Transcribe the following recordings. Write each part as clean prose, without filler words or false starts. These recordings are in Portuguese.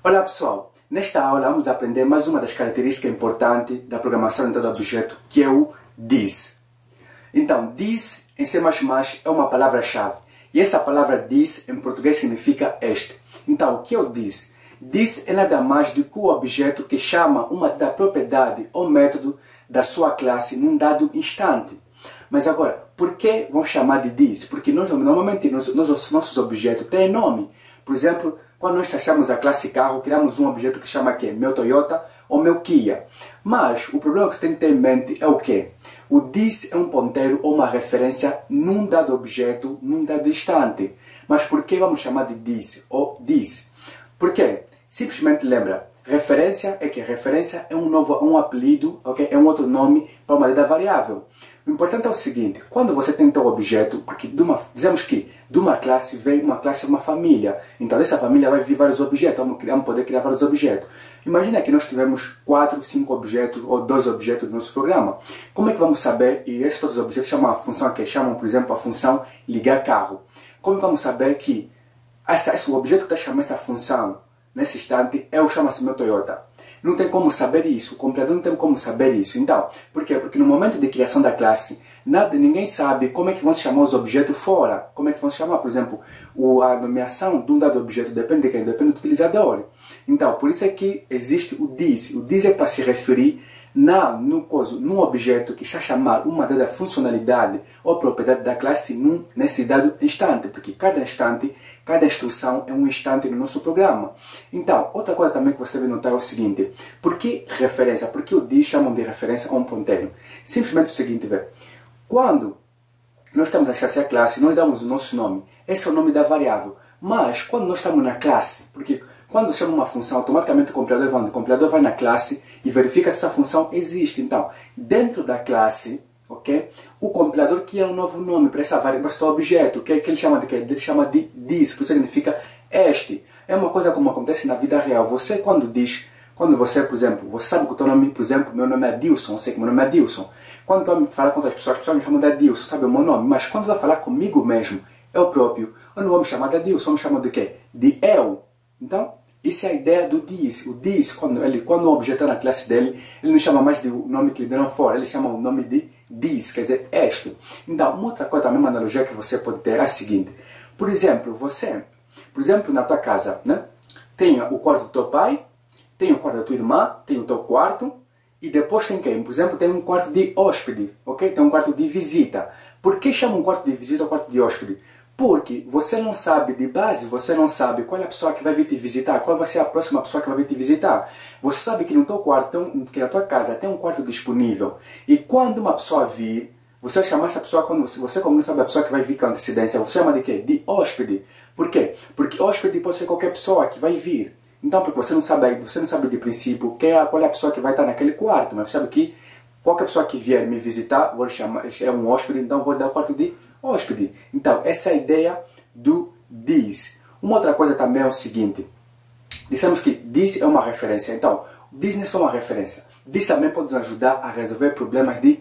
Olá pessoal, nesta aula vamos aprender mais uma das características importantes da programação orientada a objeto, que é o this. Então, this em C++ é uma palavra-chave, e essa palavra this em português significa este. Então, o que é o this? This é nada mais do que o objeto que chama uma da propriedade ou método da sua classe num dado instante. Mas agora, por que vamos chamar de this? Porque normalmente nossos objetos têm nome. Por exemplo, quando nós achamos a classe carro, criamos um objeto que chama aqui, meu Toyota ou meu Kia. Mas o problema que você tem que ter em mente é o quê? O this é um ponteiro ou uma referência num dado objeto, num dado instante. Mas por que vamos chamar de this ou this? Por quê? Simplesmente lembra, referência é que referência é um apelido, okay? É um outro nome para uma dada variável. O importante é o seguinte, quando você tem teu objeto, porque dizemos que de uma classe vem uma classe, uma família. Então dessa família vai vir vários objetos, vamos poder criar vários objetos. Imagina que nós tivemos 4, 5 objetos ou 2 objetos no nosso programa. Como é que vamos saber, e estes todos os objetos chamam a função que chamam, por exemplo, a função ligar carro. Como vamos saber que esse objeto que está chamando essa função nesse instante chama-se meu Toyota? Não tem como saber isso, o compilador não tem como saber isso. Então, por quê? Porque no momento de criação da classe, ninguém sabe como é que vão se chamar os objetos fora. Como é que vão se chamar, por exemplo, a nomeação de um dado objeto depende de quem? Depende do utilizador. Então, por isso é que existe o this. O this é para se referir num objeto que está a chamar uma dada funcionalidade ou propriedade da classe nesse dado instante, porque cada instante, cada instrução é um instante no nosso programa. Então, outra coisa também que você deve notar é o seguinte, por que referência? Por que o this chamam de referência a um ponteiro? Simplesmente o seguinte, quando nós estamos a chassear a classe, nós damos o nosso nome, esse é o nome da variável, mas quando nós estamos na classe, porque quando chama uma função, automaticamente o compilador vai na classe e verifica se essa função existe. Então, dentro da classe, okay, o compilador cria um novo nome para essa variável, para esse objeto, que ele chama de quê? Ele chama de this, por isso significa este. É uma coisa como acontece na vida real. Você quando você, por exemplo, você sabe que o teu nome, por exemplo, meu nome é Adilson, eu sei que meu nome é Adilson. Quando eu falo com outras pessoas, as pessoas me chamam de Adilson, sabe o meu nome, mas quando eu vou falar comigo mesmo, eu próprio, eu não vou me chamar de Adilson, eu me chamo de quê? De eu. Então, essa é a ideia do this. O this, quando o objeto está na classe dele, ele não chama mais do nome que lhe deram fora, ele chama o nome de this, quer dizer, este. Então, uma outra coisa, também uma analogia que você pode ter é a seguinte. Por exemplo, na tua casa, né, tem o quarto do teu pai, tem o quarto da tua irmã, tem o teu quarto, e depois tem quem? Por exemplo, tem um quarto de hóspede, ok? Tem um quarto de visita. Por que chama um quarto de visita ou quarto de hóspede? Porque você não sabe, de base, você não sabe qual é a pessoa que vai vir te visitar, qual vai ser a próxima pessoa que vai vir te visitar. Você sabe que no teu quarto, que na tua casa tem um quarto disponível. E quando uma pessoa vir, você vai chamar essa pessoa, quando você como não sabe a pessoa que vai vir com antecedência, você chama de quê? De hóspede. Por quê? Porque hóspede pode ser qualquer pessoa que vai vir. Então, porque você não sabe de princípio qual é a pessoa que vai estar naquele quarto, mas você sabe que qualquer pessoa que vier me visitar, vou chamar, é um hóspede, então vou dar o quarto de hóspede. Então, essa é a ideia do this. Uma outra coisa também é o seguinte. Dissemos que this é uma referência. Então, this não é só uma referência. This também pode nos ajudar a resolver problemas de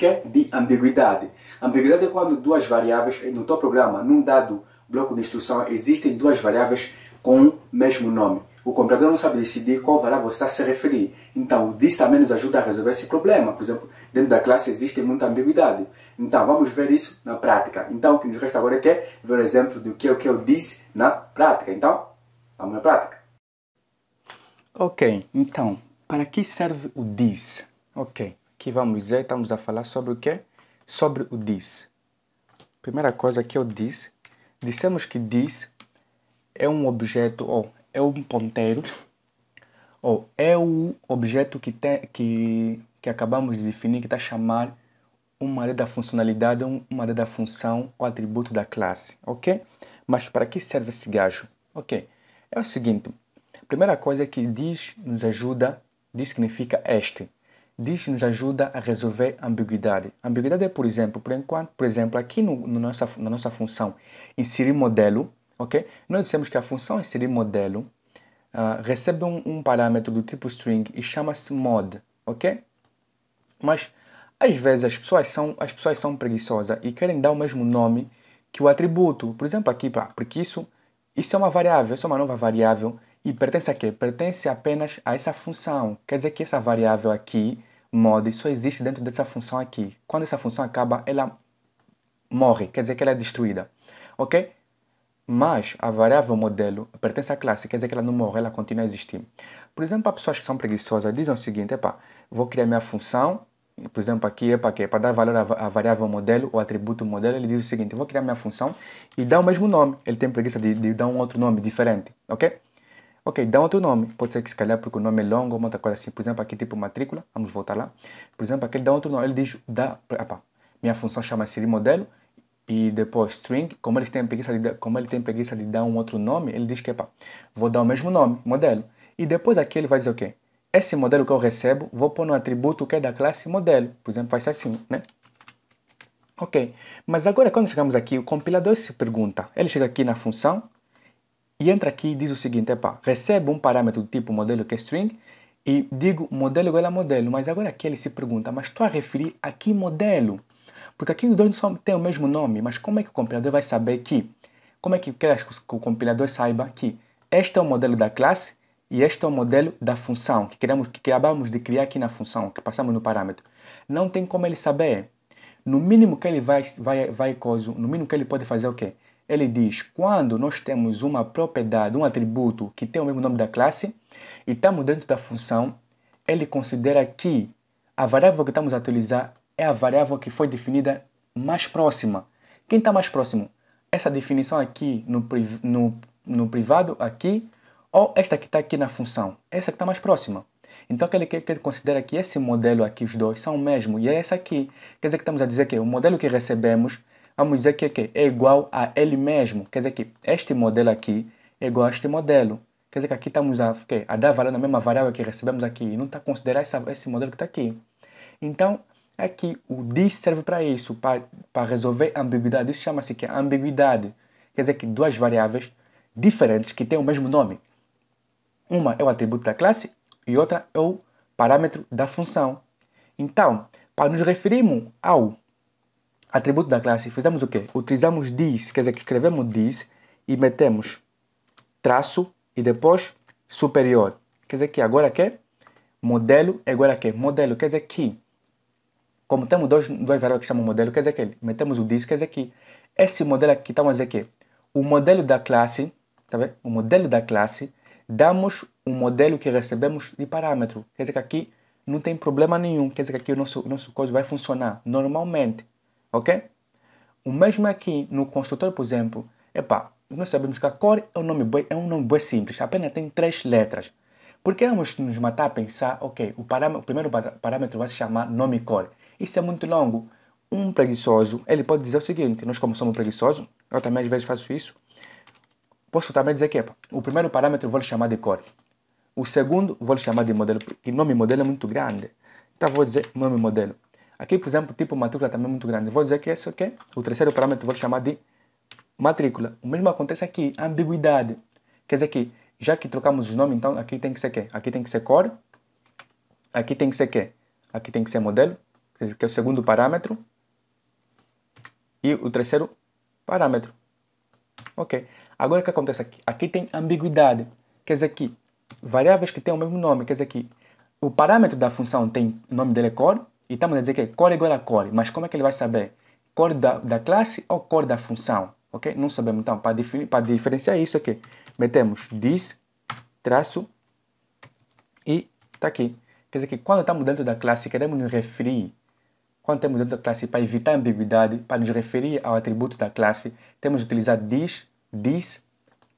ambiguidade. Ambiguidade é quando duas variáveis no teu programa, num dado bloco de instrução, existem duas variáveis com o mesmo nome. O compilador não sabe decidir qual variável você está a se referir. Então, o this também nos ajuda a resolver esse problema. Por exemplo, dentro da classe existe muita ambiguidade. Então, vamos ver isso na prática. Então, o que nos resta agora é ver o exemplo do que é o this na prática. Então, vamos na prática. Ok, então, para que serve o this? Ok, aqui vamos dizer, estamos a falar sobre o quê? Sobre o this. Primeira coisa que é o this. Dissemos que this é um objeto, ou é um ponteiro, ou é o objeto que acabamos de definir, que está a chamar uma dada funcionalidade, uma dada função ou atributo da classe, ok? Mas para que serve esse gajo? Ok, é o seguinte, a primeira coisa é que this nos ajuda, this significa este, this nos ajuda a resolver ambiguidade. Ambiguidade é, por exemplo, aqui na nossa função inserir modelo, ok? Nós dissemos que a função inserir modelo recebe um parâmetro do tipo string e chama-se mod, ok? Mas às vezes as pessoas são preguiçosas e querem dar o mesmo nome que o atributo. Por exemplo, aqui, porque isso é uma variável, isso é uma nova variável E pertence a quê? Pertence apenas a essa função. Quer dizer que essa variável aqui, mod, só existe dentro dessa função aqui. Quando essa função acaba, ela morre, quer dizer que ela é destruída. Ok? Mas a variável modelo pertence à classe, quer dizer que ela não morre, ela continua a existir. Por exemplo, para pessoas que são preguiçosas, dizem o seguinte, vou criar minha função, por exemplo, aqui é para quê? Para dar valor à variável modelo, ou atributo modelo, ele diz o seguinte, vou criar minha função e dá o mesmo nome. Ele tem preguiça de dar um outro nome diferente, ok? Ok, dá outro nome. Pode ser que se calhar porque o nome é longo ou outra coisa assim. Por exemplo, aqui tipo matrícula. Vamos voltar lá. Por exemplo, aqui ele dá outro nome. Ele diz, minha função chama-se modelo. E depois string, como ele tem preguiça de dar um outro nome, ele diz que, vou dar o mesmo nome, modelo. E depois aqui ele vai dizer o quê? Esse modelo que eu recebo, vou pôr no atributo que é da classe modelo. Por exemplo, vai ser assim, né? Ok. Mas agora, quando chegamos aqui, o compilador se pergunta. Ele chega aqui na função, e entra aqui e diz o seguinte, recebe um parâmetro do tipo modelo que é string e digo modelo igual a modelo, mas agora aqui ele se pergunta, mas estou a referir a que modelo? Porque aqui os dois têm o mesmo nome, mas como é que o compilador vai saber que? Como é que quer que o compilador saiba que este é o modelo da classe e este é o modelo da função que acabamos de criar aqui na função, que passamos no parâmetro? Não tem como ele saber. No mínimo que ele no mínimo que ele pode fazer é o quê? Ele diz, quando nós temos uma propriedade, um atributo que tem o mesmo nome da classe e estamos dentro da função, ele considera que a variável que estamos a utilizar é a variável que foi definida mais próxima. Quem está mais próximo? Essa definição aqui no privado aqui ou esta que está aqui na função? Essa que está mais próxima. Então, que ele considera que esse modelo aqui, os dois, são o mesmo, e é essa aqui. Quer dizer que estamos a dizer que o modelo que recebemos, vamos dizer que é igual a ele mesmo. Quer dizer que este modelo aqui é igual a este modelo. Quer dizer que aqui estamos a dar valor na mesma variável que recebemos aqui, e não está a considerar esse modelo que está aqui. Então, aqui o this serve para isso, para resolver ambiguidade. Isso chama-se que ambiguidade. Quer dizer que duas variáveis diferentes que têm o mesmo nome. Uma é o atributo da classe e outra é o parâmetro da função. Então, para nos referirmos ao atributo da classe, fizemos o quê? Utilizamos this, quer dizer que escrevemos this e metemos traço e depois superior. Quer dizer que agora que modelo é igual a quê? Modelo, quer dizer que, como temos duas variáveis que chamam modelo, quer dizer que metemos o this, quer dizer que esse modelo aqui, estamos a dizer que o modelo da classe, tá vendo? O modelo da classe, damos um modelo que recebemos de parâmetro. Quer dizer que aqui não tem problema nenhum. Quer dizer que aqui o nosso código vai funcionar normalmente. Ok? O mesmo aqui no construtor, por exemplo. Nós sabemos que a core é um nome bem simples. Apenas tem 3 letras. Por que vamos nos matar a pensar, ok, o primeiro parâmetro vai se chamar nome core. Isso é muito longo. Um preguiçoso, ele pode dizer o seguinte, nós como somos preguiçosos, eu também às vezes faço isso, posso também dizer que o primeiro parâmetro eu vou lhe chamar de core. O segundo vou lhe chamar de modelo, porque nome modelo é muito grande. Então vou dizer nome modelo. Aqui, por exemplo, tipo matrícula também é muito grande. Vou dizer que esse aqui, o terceiro parâmetro vou lhe chamar de matrícula. O mesmo acontece aqui, ambiguidade. Quer dizer que, já que trocamos os nomes, então aqui tem que ser quê? Aqui tem que ser core. Aqui tem que ser quê? Aqui tem que ser modelo, que é o segundo parâmetro. E o terceiro parâmetro. Ok. Agora o que acontece aqui? Aqui tem ambiguidade. Quer dizer que variáveis que têm o mesmo nome, quer dizer que o parâmetro da função tem o nome dele é core, e estamos a dizer que core é igual a core, mas como é que ele vai saber? Core da classe ou core da função? Ok? Não sabemos. Então, para diferenciar isso aqui, metemos this, traço, e está aqui. Quer dizer que quando estamos dentro da classe, queremos nos referir, quando estamos dentro da classe, para evitar ambiguidade, para nos referir ao atributo da classe, temos de utilizar this,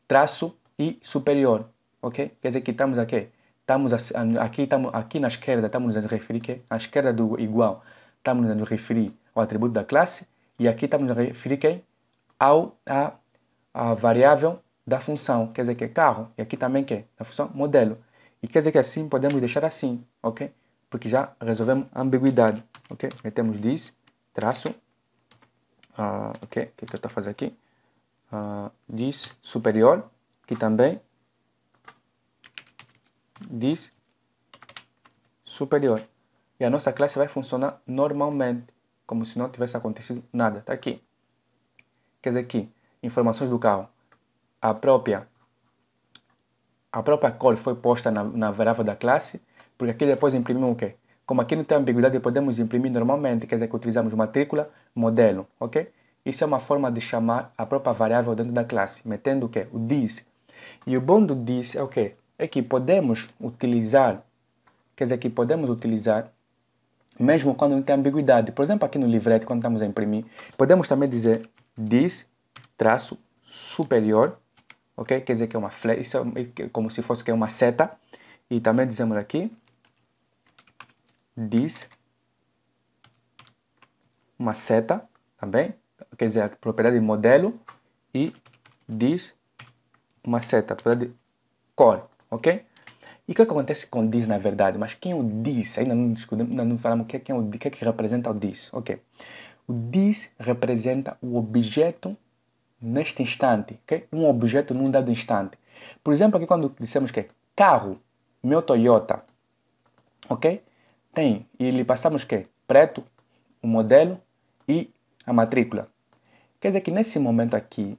traço e superior. Ok? Quer dizer que estamos aqui. Aqui na esquerda estamos a nos referir que à esquerda do igual estamos a nos referir ao atributo da classe e aqui estamos a referir que a variável da função, quer dizer que é carro, e aqui também que é a função modelo. E quer dizer que assim podemos deixar assim, ok? Porque já resolvemos a ambiguidade, ok? Metemos this, traço, ok? O que eu estou a fazer aqui? This superior, aqui também, this superior. E a nossa classe vai funcionar normalmente, como se não tivesse acontecido nada. Está aqui. Quer dizer que informações do carro, a própria a própria cor foi posta na variável da classe, porque aqui depois imprimimos o quê? Como aqui não tem ambiguidade, podemos imprimir normalmente, quer dizer que utilizamos matrícula, modelo, ok? Isso é uma forma de chamar a própria variável dentro da classe, metendo o quê? O this. E o bom do this é o quê? É que podemos utilizar, quer dizer que podemos utilizar mesmo quando não tem ambiguidade. Por exemplo, aqui no livreto, quando estamos a imprimir, podemos também dizer this traço superior, ok? Quer dizer que é uma flecha, isso é como se fosse que é uma seta. E também dizemos aqui this, uma seta também, quer dizer, a propriedade de modelo, e this, uma seta, propriedade de cor, ok? E o que acontece com this na verdade? Mas quem é o this? Ainda não discutimos, ainda não falamos o que representa o this, ok? O this representa o objeto neste instante, ok? Um objeto num dado instante. Por exemplo, aqui quando dissemos que é carro, meu Toyota, ok? E lhe passamos que preto, o modelo e a matrícula. Quer dizer que nesse momento aqui,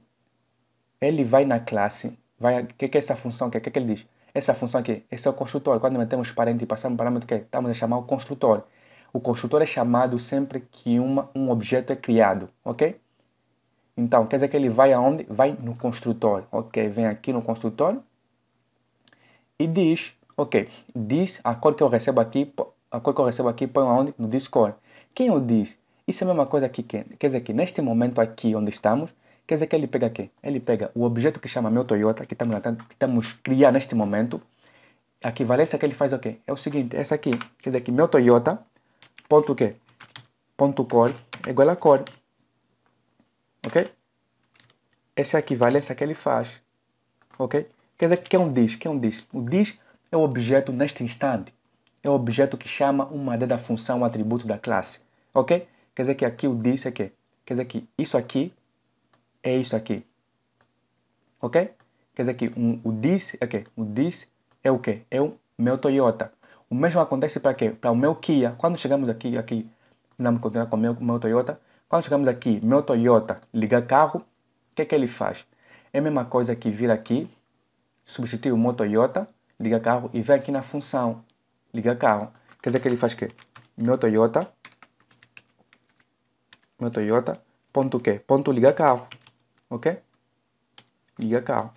ele vai na classe, o que é essa função aqui? O que ele diz? Essa função aqui, esse é o construtor. Quando metemos parente e passamos parâmetro, que estamos a chamar o construtor. O construtor é chamado sempre que um objeto é criado, ok? Então, quer dizer que ele vai aonde? Vai no construtor, ok? Vem aqui no construtor e diz, ok, diz a cor que eu recebo aqui, põe aonde? No Discord. Quem eu diz? Isso é a mesma coisa aqui, quer dizer que neste momento aqui onde estamos, quer dizer que ele pega aqui? Ele pega o objeto que chama meu Toyota, que estamos criando neste momento, a equivalência que ele faz o quê? É o seguinte, essa aqui, quer dizer que meu Toyota, ponto o quê? Ponto cor, é igual a cor, ok? Essa é a equivalência que ele faz, ok? Quer dizer que é um diz, que é um diz. O diz é o objeto neste instante. É o objeto que chama uma dada função, um atributo da classe, ok? Quer dizer que aqui o diz é que, quer dizer que isso aqui é isso aqui, ok? Quer dizer que o diz é que o diz é o que? É o meu Toyota. O mesmo acontece para quê? Para o meu Kia. Quando chegamos aqui, vamos continuar com o meu Toyota. Quando chegamos aqui, meu Toyota, ligar carro, o que ele faz? É a mesma coisa que vir aqui, substituir o meu Toyota, ligar carro e vem aqui na função, ligar carro. Quer dizer que ele faz o quê? Meu Toyota, ponto o quê? Ponto ligar carro, ok? Ligar carro.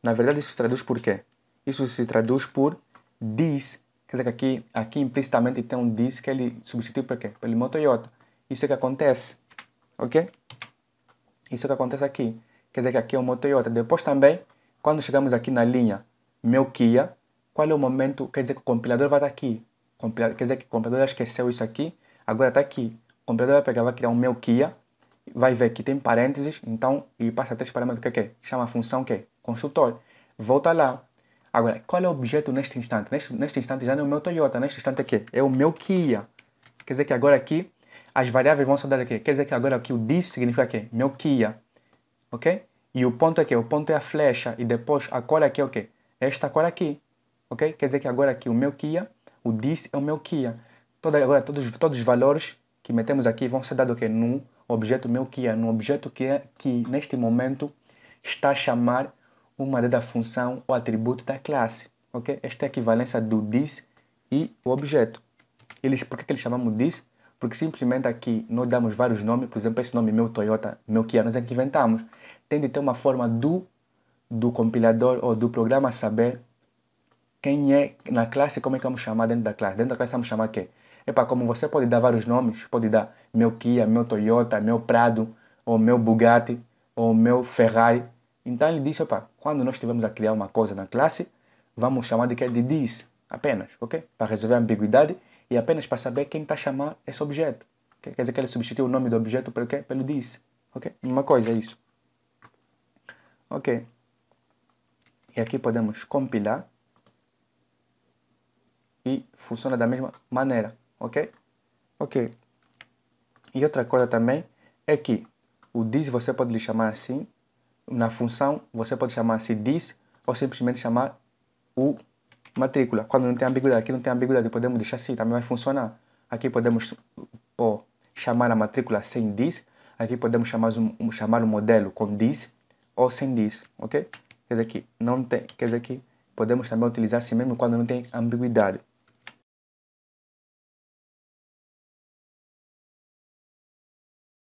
Na verdade isso se traduz por quê? Isso se traduz por this. Quer dizer que aqui implicitamente tem um this que ele substitui por quê? Pelo meu Toyota. Isso é que acontece, ok? Isso é que acontece aqui. Quer dizer que aqui é o meu Toyota. Depois também, quando chegamos aqui na linha meu Kia, qual é o momento? Quer dizer que o compilador vai estar aqui. Quer dizer que o compilador já esqueceu isso aqui, agora está aqui. O compilador vai pegar, vai criar um meu Kia, vai ver que tem parênteses, então, e passa três parâmetros, que é? Chama a função que é? Construtor. Volta lá. Agora, qual é o objeto neste instante? Neste instante já não é o meu Toyota, neste instante aqui é o meu Kia. Quer dizer que agora aqui as variáveis vão ser dadas aqui. Quer dizer que agora aqui o this significa que meu Kia, ok? E o ponto aqui, o ponto é a flecha e depois a cor aqui é o quê? Esta cor aqui, ok? Quer dizer que agora aqui o meu Kia, o this é o meu Kia. Agora todos os valores que metemos aqui vão ser dados o quê? No objeto meu Kia, no objeto que neste momento está a chamar uma dada função ou atributo da classe, ok? Esta é a equivalência do this e o objeto. Por que eles chamamos this? Porque simplesmente aqui nós damos vários nomes, por exemplo, esse nome meu Toyota, meu Kia, nós é que inventamos. Tem de ter uma forma do compilador ou do programa saber quem é na classe, como é que vamos chamar dentro da classe. Dentro da classe vamos chamar o quê? Epa, como você pode dar vários nomes, pode dar meu Kia, meu Toyota, meu Prado, ou meu Bugatti, ou meu Ferrari. Então ele disse, opa, quando nós estivermos a criar uma coisa na classe, vamos chamar de quê? De this, apenas, ok? Para resolver a ambiguidade e apenas para saber quem está a chamar esse objeto. Okay? Quer dizer que ele substitui o nome do objeto pelo quê? Pelo this, ok? Uma coisa é isso. Ok. E aqui podemos compilar e funciona da mesma maneira, ok? Ok. E outra coisa também é que o this você pode lhe chamar assim, na função você pode chamar assim this ou simplesmente chamar o matrícula. Quando não tem ambiguidade, aqui não tem ambiguidade, podemos deixar assim, também vai funcionar. Aqui podemos chamar a matrícula sem this, aqui podemos chamar o modelo com this ou sem this, ok? Quer dizer que não tem, quer dizer que podemos também utilizar assim mesmo quando não tem ambiguidade.